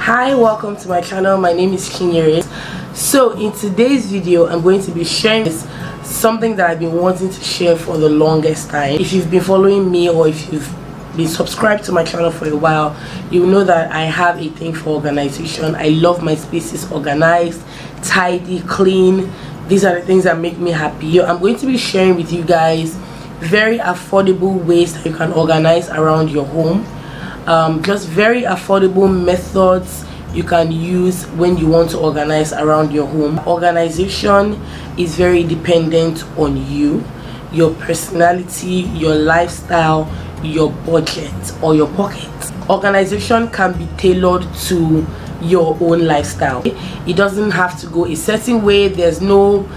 Hi, welcome to my channel. My name is Kinyere. So in today's video I'm going to be sharing something that I've been wanting to share for the longest time. If you've been following me or if you've been subscribed to my channel for a while, you know that I have a thing for organization. I love my spaces organized, tidy, clean. These are the things that make me happy. I'm going to be sharing with you guys very affordable ways that you can organize around your home. Just very affordable methods you can use when you want to organize around your home. Organization is very dependent on you, your personality, your lifestyle, your budget or your pocket. Organization can be tailored to your own lifestyle. It doesn't have to go a certain way. There's no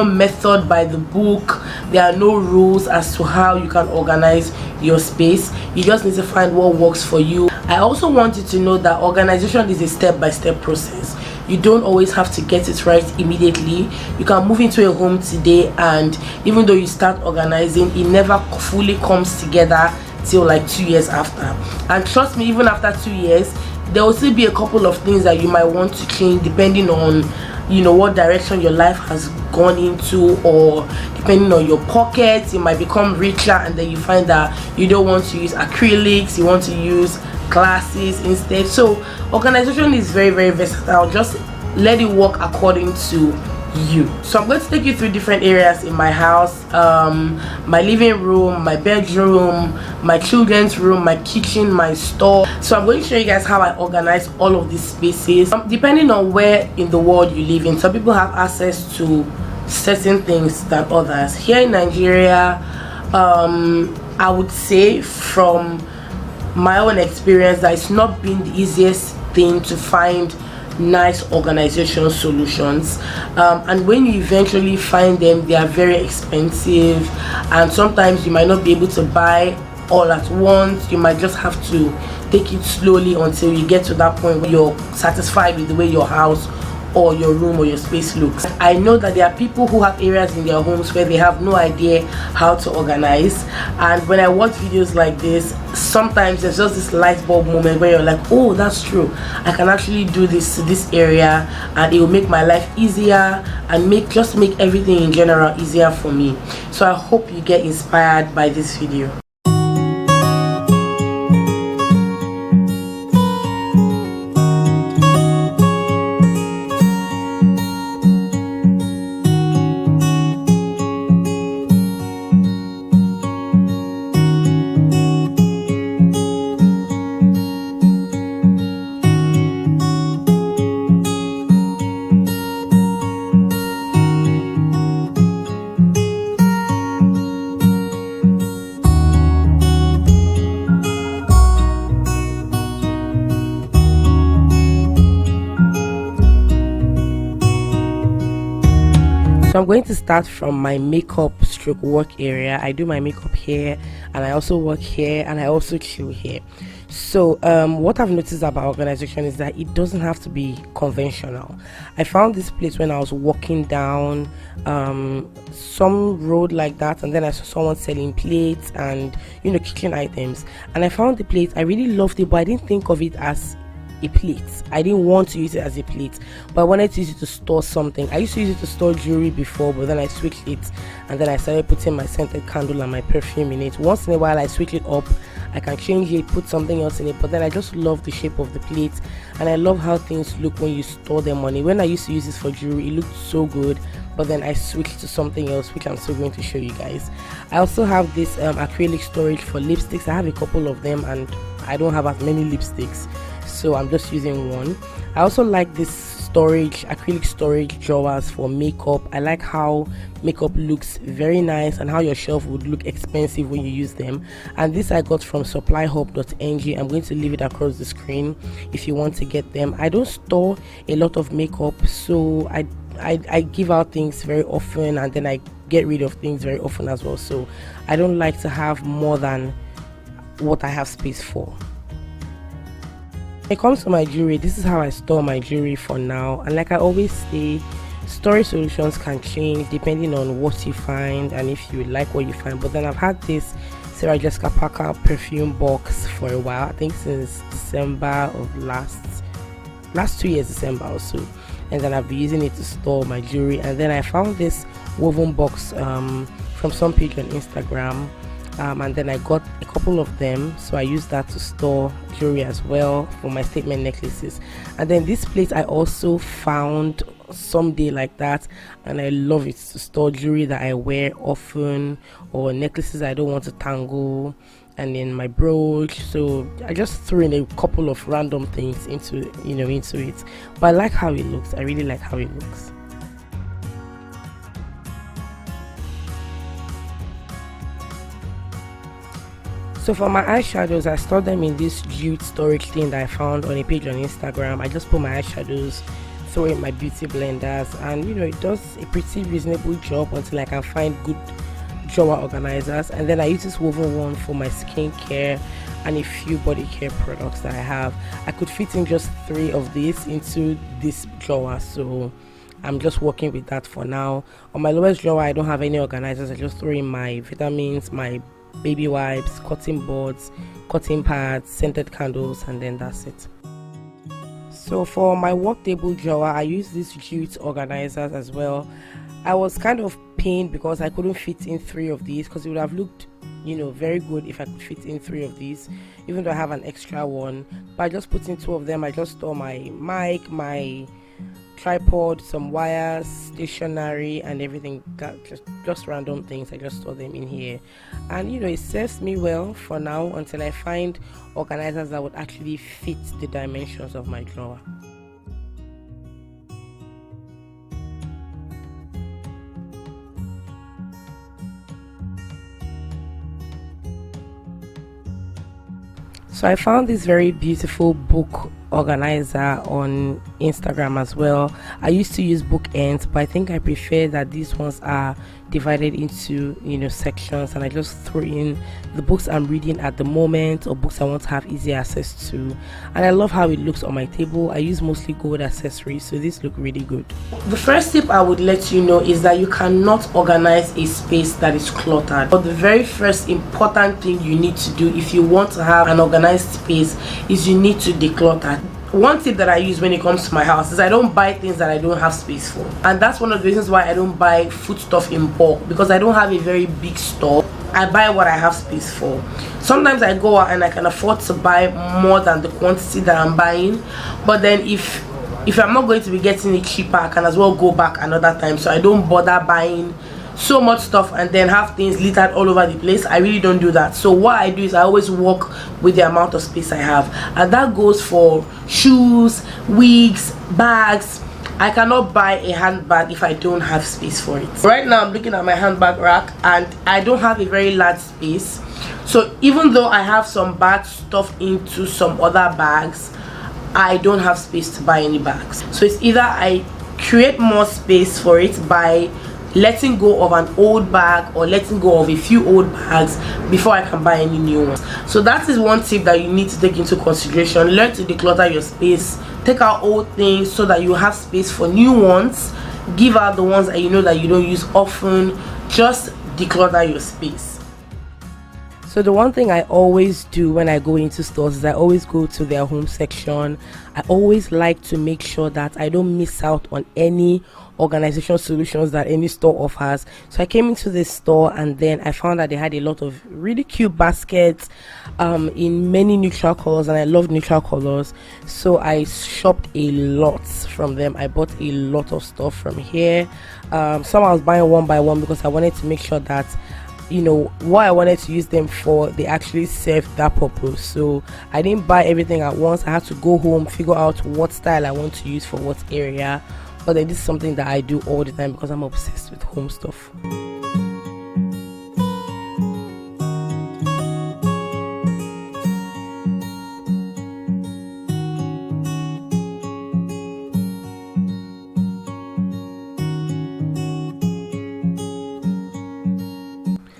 method by the book. There are no rules as to how you can organize your space. You just need to find what works for you. I also want you to know that organization is a step-by-step process. You don't always have to get it right immediately. You can move into a home today, and even though you start organizing, it never fully comes together till like 2 years after. And trust me, even after 2 years, there will still be a couple of things that you might want to change depending on what direction your life has gone into, or depending on your pockets. You might become richer and then you find that you don't want to use acrylics, you want to use glasses instead. So organization is very, very versatile. Just let it work according to you. So I'm going to take you through different areas in my house, my living room, my bedroom, my children's room, my kitchen, my store. So I'm going to show you guys how I organize all of these spaces, depending on where in the world you live in. Some people have access to certain things than others. Here in Nigeria, I would say from my own experience that it's not been the easiest thing to find nice organization solutions, and when you eventually find them, they are very expensive, and sometimes you might not be able to buy all at once. You might just have to take it slowly until you get to that point where you're satisfied with the way your house or your room or your space looks. I know that there are people who have areas in their homes where they have no idea how to organize, and when I watch videos like this, sometimes there's just this light bulb moment where you're like, oh, that's true, I can actually do this to this area and it will make my life easier and just make everything in general easier for me. So I hope you get inspired by this video. So I'm going to start from my makeup stroke work area. I do my makeup here, and I also work here, and I also chill here. So what I've noticed about organization is that it doesn't have to be conventional. I found this place when I was walking down some road like that, and then I saw someone selling plates and kitchen items, and I found the plate. I really loved it, but I didn't think of it as a plate. I didn't want to use it as a plate, but I wanted to use it to store something. I used to use it to store jewelry before, but then I switched it, and then I started putting my scented candle and my perfume in it. Once in a while I switch it up, I can change it, put something else in it, but then I just love the shape of the plate, and I love how things look when you store them on it. When I used to use this for jewelry, it looked so good, but then I switched to something else, which I'm still going to show you guys. I also have this acrylic storage for lipsticks. I have a couple of them, and I don't have as many lipsticks, so I'm just using one. I also like this acrylic storage drawers for makeup. I like how makeup looks very nice and how your shelf would look expensive when you use them. And this I got from supplyhub.ng. I'm going to leave it across the screen if you want to get them. I don't store a lot of makeup, so I give out things very often, and then I get rid of things very often as well, so I don't like to have more than what I have space for. When it comes to my jewelry, this is how I store my jewelry for now, and like I always say, storage solutions can change depending on what you find and if you like what you find. But then I've had this Sarah Jessica Parker perfume box for a while, I think since December of last last 2 years December or so, and then I've been using it to store my jewelry. And then I found this woven box from some page on Instagram, and then I got a couple of them, so I used that to store jewelry as well for my statement necklaces. And then this plate I also found someday like that, and I love it to store jewelry that I wear often, or necklaces I don't want to tangle, and then my brooch. So I just threw in a couple of random things into it, but I like how it looks. I really like how it looks. So for my eyeshadows, I stored them in this jute storage thing that I found on a page on Instagram. I just put my eyeshadows, throw in my beauty blenders, and it does a pretty reasonable job until I can find good drawer organizers. And then I use this woven one for my skincare and a few body care products that I have. I could fit in just 3 of these into this drawer, so I'm just working with that for now. On my lowest drawer, I don't have any organizers. I just throw in my vitamins, my baby wipes, cotton boards, cotton pads, scented candles, and then that's it. So for my work table drawer, I use these jute organizers as well. I was kind of pained because I couldn't fit in 3 of these, because it would have looked very good if I could fit in 3 of these, even though I have an extra one. But I just put in 2 of them. I just store my mic, my tripod, some wires, stationery, and everything, that just random things. I just store them in here, and it serves me well for now until I find organizers that would actually fit the dimensions of my drawer. So I found this very beautiful book organizer on Instagram as well. I used to use bookends, but I think I prefer that these ones are divided into sections, and I just throw in the books I'm reading at the moment, or books I want to have easy access to. And I love how it looks on my table. I use mostly gold accessories, so these look really good. The first tip I would let you know is that you cannot organize a space that is cluttered. But the very first important thing you need to do if you want to have an organized space is you need to declutter. One tip that I use when it comes to my house is I don't buy things that I don't have space for, and that's one of the reasons why I don't buy food stuff in bulk, because I don't have a very big store. I buy what I have space for. Sometimes I go out and I can afford to buy more than the quantity that I'm buying, but then if I'm not going to be getting it cheaper, I can as well go back another time. So I don't bother buying so much stuff and then have things littered all over the place. I really don't do that. So what I do is I always work with the amount of space I have, and that goes for shoes, wigs, bags. I cannot buy a handbag if I don't have space for it. Right now I'm looking at my handbag rack and I don't have a very large space. So even though I have some bags stuffed into some other bags, I don't have space to buy any bags. So it's either I create more space for it by letting go of an old bag or letting go of a few old bags before I can buy any new ones. So that is one tip that you need to take into consideration. Learn to declutter your space. Take out old things so that you have space for new ones. Give out the ones that you know that you don't use often. Just declutter your space. So the one thing I always do when I go into stores is I always go to their home section. I always like to make sure that I don't miss out on any organization solutions that any store offers. So I came into this store and then I found that they had a lot of really cute baskets in many neutral colors, and I love neutral colors, so I shopped a lot from them. I bought a lot of stuff from here. Some I was buying one by one because I wanted to make sure that what I wanted to use them for, they actually served that purpose. So I didn't buy everything at once. I had to go home, figure out what style I want to use for what area. But then this is something that I do all the time because I'm obsessed with home stuff.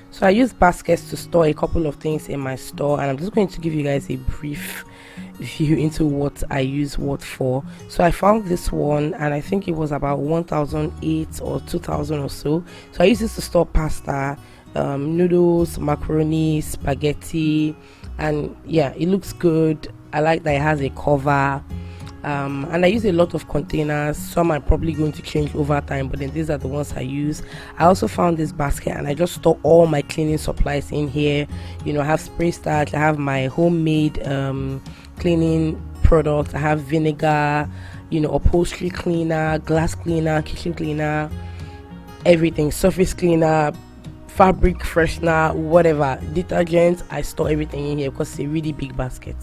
So I use baskets to store a couple of things in my store, and I'm just going to give you guys a brief view into what I use what for. So I found this one and I think it was about 1,008 or 2,000 or so. So I use this to store pasta, noodles, macaroni, spaghetti, and yeah, it looks good. I like that it has a cover. and I use a lot of containers. Some I'm probably going to change over time, but then these are the ones I use. I also found this basket and I just store all my cleaning supplies in here. You know, I have spray starch, I have my homemade cleaning products, I have vinegar, you know, upholstery cleaner, glass cleaner, kitchen cleaner, everything, surface cleaner, fabric freshener, whatever, detergents. I store everything in here because it's a really big basket.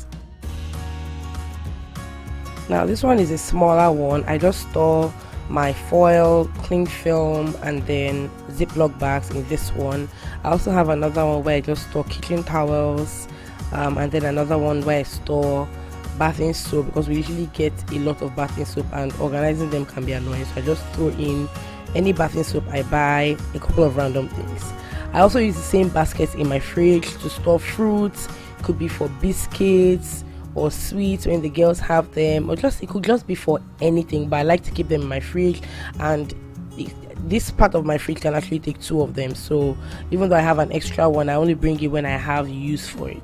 Now this one is a smaller one. I just store my foil, cling film, and then Ziploc bags in this one. I also have another one where I just store kitchen towels, and then another one where I store bathing soap, because we usually get a lot of bathing soap and organizing them can be annoying. So I just throw in any bathing soap I buy, a couple of random things. I also use the same baskets in my fridge to store fruits. It could be for biscuits or sweets when the girls have them, or just it could just be for anything, but I like to keep them in my fridge, and this part of my fridge can actually take 2 of them. So even though I have an extra one, I only bring it when I have use for it.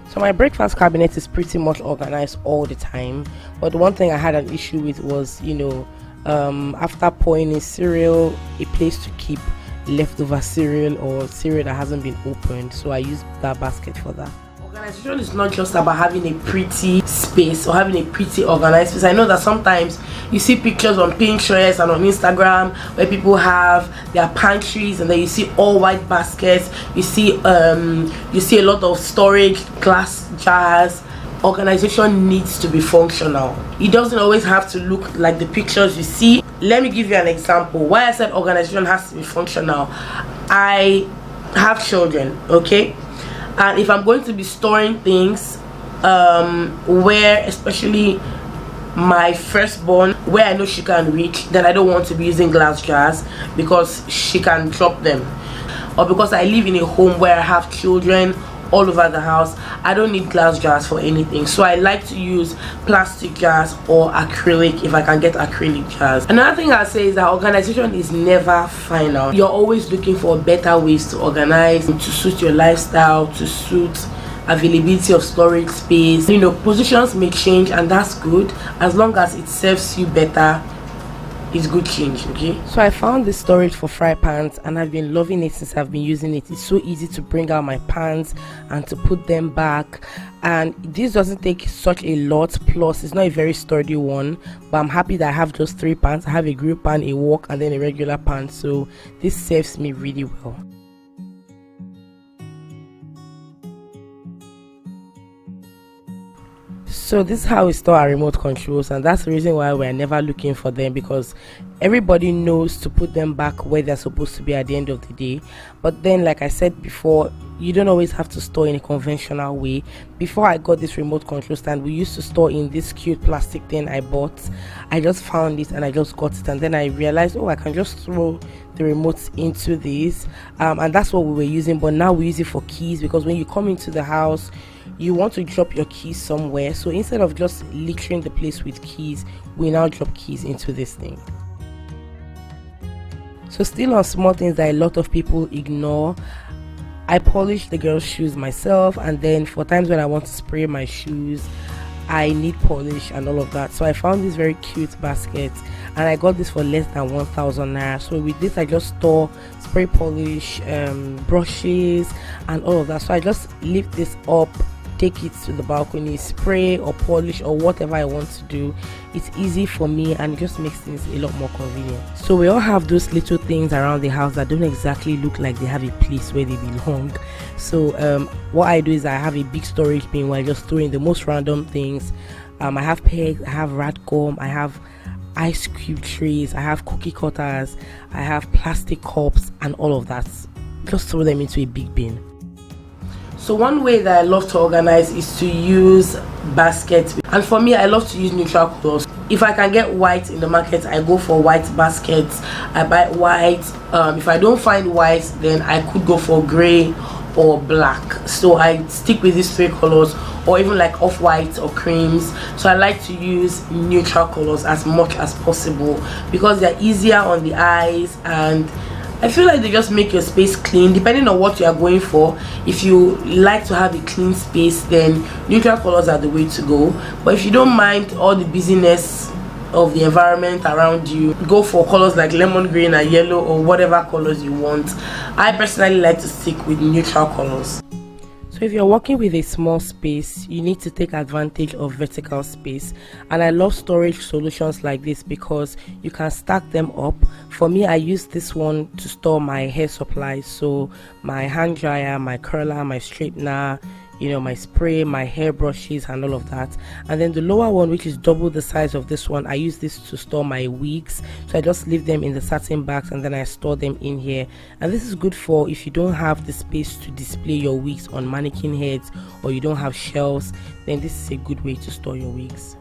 So my breakfast cabinet is pretty much organized all the time, but the one thing I had an issue with was, you know, after pouring in cereal, a place to keep leftover cereal or cereal that hasn't been opened. So I use that basket for that. Organization is not just about having a pretty space or having a pretty organized space. I know that sometimes you see pictures on Pinterest and on Instagram where people have their pantries and then you see all white baskets, you see a lot of storage, glass jars. Organization needs to be functional. It doesn't always have to look like the pictures you see. Let me give you an example why I said organization has to be functional. I have children, okay, and if I'm going to be storing things where, especially my firstborn, where I know she can reach, then I don't want to be using glass jars because she can drop them, or because I live in a home where I have children all over the house, I don't need glass jars for anything. So I like to use plastic jars or acrylic if I can get acrylic jars. Another thing I'll say is that organization is never final. You're always looking for better ways to organize, to suit your lifestyle, to suit availability of storage space. You know, positions may change and that's good as long as it serves you better. It's good change, okay? So I found this storage for fry pans and I've been loving it since I've been using it. It's so easy to bring out my pans and to put them back, and this doesn't take such a lot, plus it's not a very sturdy one, but I'm happy that I have just 3 pans. I have a grill pan, a wok, and then a regular pan, so this serves me really well. So this is how we store our remote controls, and that's the reason why we're never looking for them, because everybody knows to put them back where they're supposed to be at the end of the day. But then, like I said before, you don't always have to store in a conventional way. Before I got this remote control stand, we used to store in this cute plastic thing I bought. I just found it and I just got it, and then I realized, oh, I can just throw the remotes into this, and that's what we were using. But now we use it for keys, because when you come into the house, you want to drop your keys somewhere. So instead of just littering the place with keys, we now drop keys into this thing. So still on small things that a lot of people ignore, I polish the girls' shoes myself, and then for times when I want to spray my shoes, I need polish and all of that. So I found this very cute basket and I got this for less than 1,000 naira. So with this I just store spray polish, brushes and all of that. So I just lift this up, take it to the balcony, spray or polish or whatever I want to do. It's easy for me and it just makes things a lot more convenient. So we all have those little things around the house that don't exactly look like they have a place where they belong. So what I do is I have a big storage bin where I just throw in the most random things. I have pegs, I have rat gum, I have ice cube trays, I have cookie cutters, I have plastic cups and all of that. Just throw them into a big bin. So one way that I love to organize is to use baskets, and for me I love to use neutral colors. If I can get white in the market, I go for white baskets. I buy white. If I don't find white, then I could go for gray or black. So I stick with these 3 colors, or even like off-white or creams. So I like to use neutral colors as much as possible because they're easier on the eyes, and I feel like they just make your space clean depending on what you are going for. If you like to have a clean space, then neutral colors are the way to go. But if you don't mind all the busyness of the environment around you, go for colors like lemon green and yellow, or whatever colors you want. I personally like to stick with neutral colors. So if you're working with a small space, you need to take advantage of vertical space, and I love storage solutions like this because you can stack them up. For me, I use this one to store my hair supplies, so my hand dryer, my curler, my straightener, you know, my spray, my hair brushes and all of that. And then the lower one, which is double the size of this one, I use this to store my wigs. So I just leave them in the satin bags and then I store them in here. And this is good for if you don't have the space to display your wigs on mannequin heads, or you don't have shelves, then this is a good way to store your wigs.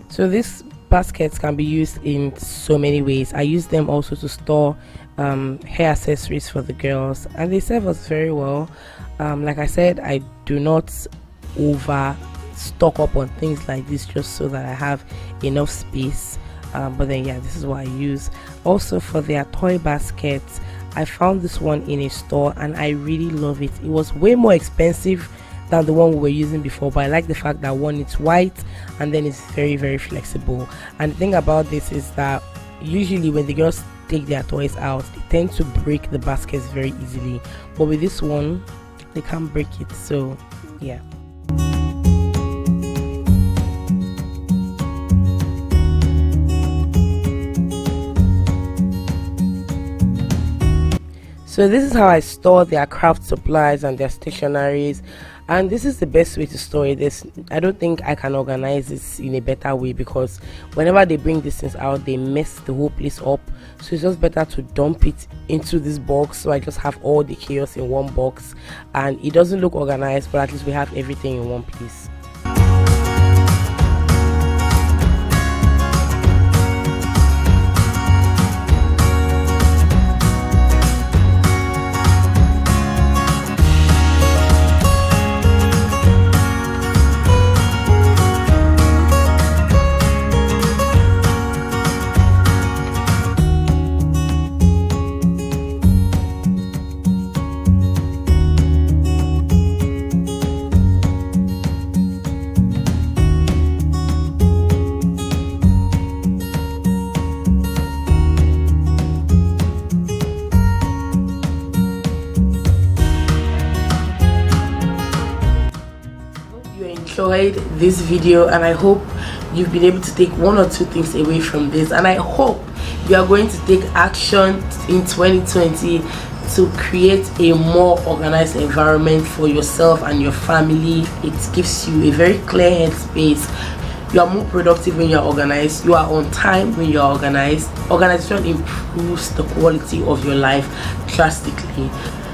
So these baskets can be used in so many ways. I use them also to store hair accessories for the girls, and they serve us very well. Like I said, I do not over stock up on things like this just so that I have enough space. But then yeah, this is what I use. Also for their toy baskets, I found this one in a store and I really love it. It was way more expensive than the one we were using before, but I like the fact that one, it's white, and then it's very, very flexible. And the thing about this is that usually when the girls take their toys out, they tend to break the baskets very easily, but with this one they can't break it. So yeah. So this is how I store their craft supplies and their stationaries, and this is the best way to store it. I don't think I can organize this in a better way, because whenever they bring these things out, they mess the whole place up. So it's just better to dump it into this box. So I just have all the chaos in one box, and it doesn't look organized, but at least we have everything in one place. Enjoyed this video, and I hope you've been able to take one or two things away from this, and I hope you are going to take action in 2020 to create a more organized environment for yourself and your family. It gives you a very clear headspace. You are more productive when you are organized. You are on time when you are organized. Organization improves the quality of your life drastically.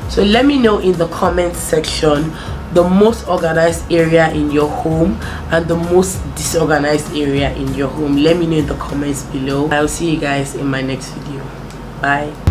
So let me know in the comment section the most organized area in your home and the most disorganized area in your home. Let me know in the comments below. I'll see you guys in my next video. Bye.